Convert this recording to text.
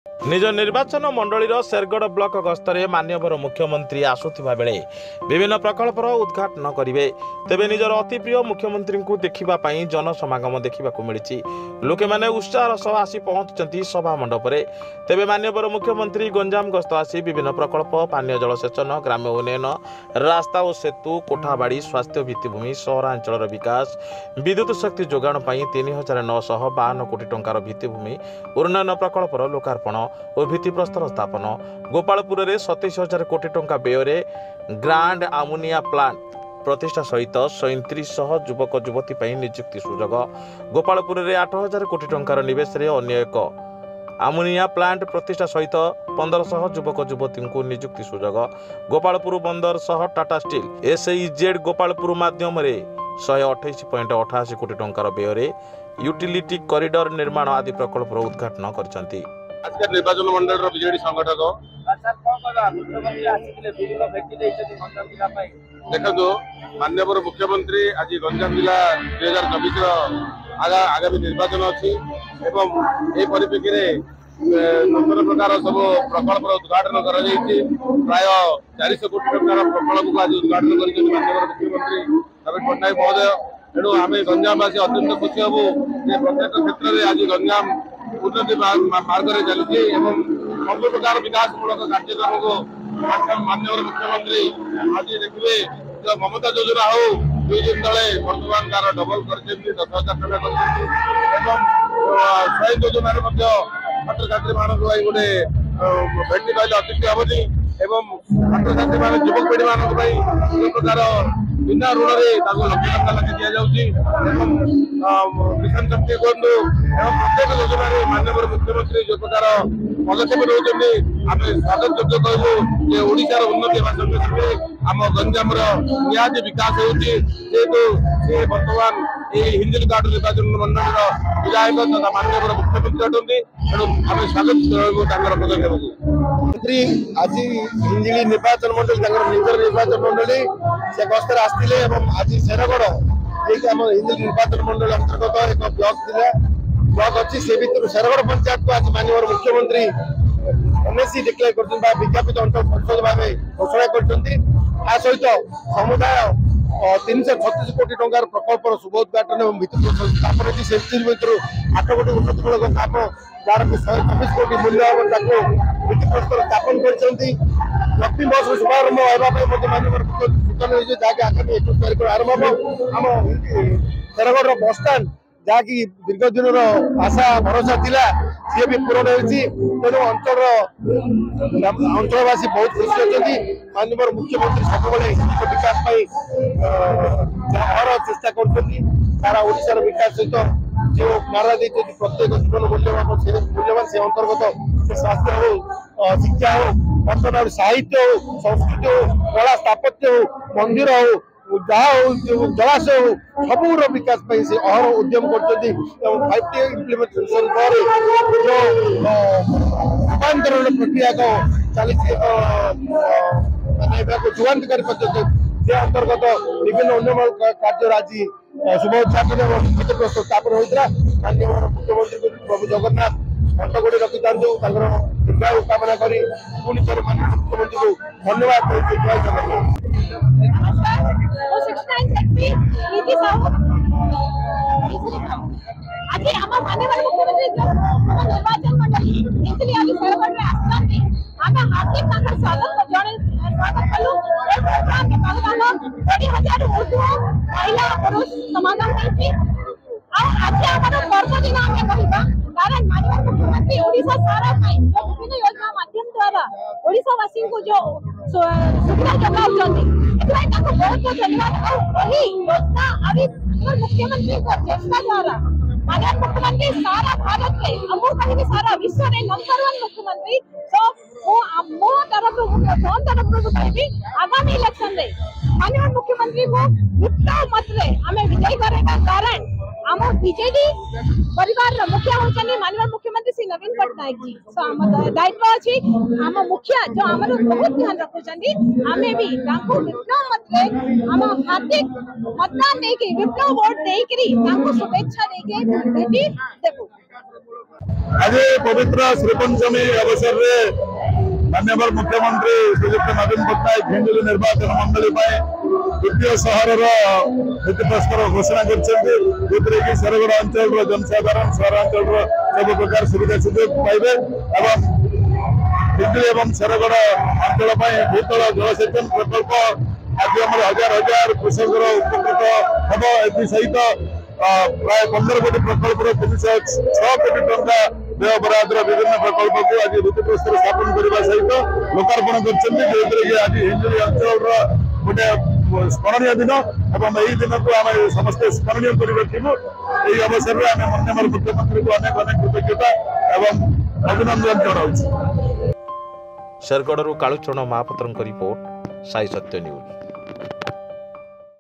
निज निर्वाचन मंडलीर शेरगढ़ ब्लॉक गस्तरे मान्यवर मुख्यमंत्री आसुथिबा बेले विभिन्न प्रकल्पर उद्घाटन करेंगे। तेबे निजर अति प्रिय मुख्यमंत्री को देखा जनसमागम देखा मिली। लोके माने उत्साह सह आसी पहुंचती सभा मंडपरे। तेबे मान्यवर मुख्यमंत्री गंजाम गस्त आसी विभिन्न प्रकल्प पानीय जलसेचन ग्राम्य उन्नयन रास्ता और सेतु कोठाबाड़ी स्वास्थ्य भित्तिभूमि सहरांचल विकास विद्युत शक्ति जोगाण 3952 कोटी टंकार भित्तिभूमि उन्नयन प्रकल्पर लोकार्पण और भित्तिप्रस्तर स्थापन गोपालपुर में 27,000 कोटी टंका व्यय ग्रांड अमोनिया प्लांट प्रतिष्ठा सहित 3700 युवक युवती नियुक्ति सुजोग गोपालपुर में 8,000 कोटी टंकार निवेश अन्य एक अमोनिया प्लांट प्रतिष्ठा सहित 1500 युवक युवती को नियुक्ति सुजोग गोपालपुर बंदर सह टाटा स्टील SEZ गोपालपुर माध्यम 128.88 कोटी टंकार व्यय यूटिलिटी कॉरिडोर निर्माण आदि प्रकल्प उद्घाटन कर निर्वाचन मंडल बीजेडी संगठक देखो माननीय मुख्यमंत्री आज गंजाम जिला 2024 आगामी निर्वाचन अच्छी परिप्रेक्षी में नूतन प्रकार सब प्रकल्प उद्घाटन कर प्राय 400 कोटी टंकार प्रकल्प को आज उद्घाटन कर माननीय मुख्यमंत्री नवीन पट्टनायक महोदय। तेणु आम गंजामवासी अत्यंत खुशी हबू प्रत्येक क्षेत्र में आज गंजाम उन्नति मार्ग में चलती सब प्रकार विकासमूलक कार्यक्रम को माननीय मुख्यमंत्री आज देखिए जो ममता योजना हो 2 दिन तले वर्तमान तार डबल कर 10,000 टका 100 योजना छात्र छात्री मान गोटे भेटी पाइले अतिथि हेनी छात्र छात्री मान युवक पीढ़ी मान प्रकार बिना ऋण लक्ष टका लगे दि जाऊँगी किसान शक्ति कहतु प्रत्येक योजना माननीय मुख्यमंत्री जो प्रकार पदक्षेप नौकरी आम स्वागत योग्य कहूँ ओडार उन्नति संगे संगे आम गंजाम निहाती विकास होेतु सी बर्तमान हिंजिल कार्ड निर्वाचन मंडल विधायक तथा माननीय मुख्यमंत्री अटंती तेणु आम स्वागत पदक्षेप मंत्री आज हिंजिली निर्वाचन मंडल निजर निर्वाचन मंडल से गस्तर आसते आज शेरगढ़ आम हिंजिल निर्वाचन मंडल अंतर्गत एक ब्लॉक जिला ब्लॉक अच्छी से भर शेरगढ़ पंचायत को आज माननीय मुख्यमंत्री एनएसी डिक्लेयर कर विज्ञापित अंचल परिषद भाव घोषणा कर सहित समुदाय 336 कोटी टंकार प्रकल्प शुभ उद्घाटन और भित्तिप्रस्तर स्थापन से 8 कोटी उन्नतिमूलक काम जार 124 कोटी मूल्य भित्तिप्रस्तर स्थापन कर लक्ष्मी बस शुभारंभ होगा माननीय सूचना जहाँकि आगामी 21 तारीख आरंभ हम आम शेरगढ़ बस स्टाण्ड जहाँकि दीर्घ दिन आशा भरोसा थिला सी भी पूरण होणु अंचलवासी बहुत खुशी अच्छी माननीय मुख्यमंत्री सब विकास हर चेष्टा करा ओडार विकास सहित जो नारा देते प्रत्येक जीवन मूल्यवान से अंतर्गत स्वास्थ्य हो शिक्षा हो बर्तन साहित्य हो संस्कृति हो कला स्थापत्य हो मंदिर हो जहाँ हो जलाशय हो सबूर विकास से अहर उद्यम कर 5T इम्प्लीमेंटेशन पर जो रूपांतरण प्रक्रिया को चली जुआंतकारी से अंतर्गत विभिन्न उन्नयन कार्य आज शुभ उद्घाटन और भित्तिप्रस्तर स्थापन होता माननीय मुख्यमंत्री प्रभु जगन्नाथ घंटगोड़ी रखी था दीर्घायु कामना कर पुणी थे माननीय मुख्यमंत्री को धन्यवाद जय जगन्नाथ। कारण माननीय मुख्यमंत्री ओडिशा सारा विभिन्न योजना माध्यम द्वारा ओडिशावासी को जो सुविधा जगाउछन्ती बहुत बहुत धन्यवाद। वही योजना अभी मुख्यमंत्री को चेष्टा द्वारा माननीय मुख्यमंत्री सारा भारत में अमूल सारा विश्व में नंबर 1 मुख्यमंत्री तो मो तरफ आगामी इलेक्शन में माननीय मुख्यमंत्री को विपुल मत आम विजयी करेगा। कारण आम बीजेडी परिवार मुखिया होचनी माननीय मुख्यमंत्री श्री नवीन पट्टनायक जी सो दायित्व अच्छी आम मुखिया जो आम बहुत ध्यान रखुचंदी आमे भी तांको विप्लव मतरे आम हार्दिक मतदान देके विप्लव वोट देकरी तांको शुभेच्छा देके भेटी देबो। आज पवित्र श्रीपंचमी अवसर में माननीय मुख्यमंत्री श्रीजुक्त नवीन पट्टनायक हिंगोली निर्वाचन मंडली द्वितीय सहर नीति प्रस्ताव घोषणा कर शेरगढ़ अंचल जनसाधारण सहरांचल सब प्रकार सुविधा सुजोग पाइबे एवं हिंगोली और शेरगढ़ अंचल भूतल जलसेचन प्रकल्प आज हजार हजार कृषक उपकृत हम एसहित प्राय 15 कोटी प्रकल्प 306 कोटी टंका व्यय बराद विभिन्न प्रकल्प को आज भित्ति प्रस्तर स्थापन करने सहित लोकार्पण कर आज हिंगोली अंचल गोटे स्मरणीय दिन एवं यही दिन को आम समस्त स्मरणीय कर रखू यही अवसर में आम माननीय मुख्यमंत्री को अनेक अनेक कृतज्ञता एवं अभिनंदन जनाऊँ। शेरगढ़ कालुचरण महापात्र रिपोर्ट साई सत्य न्यूज।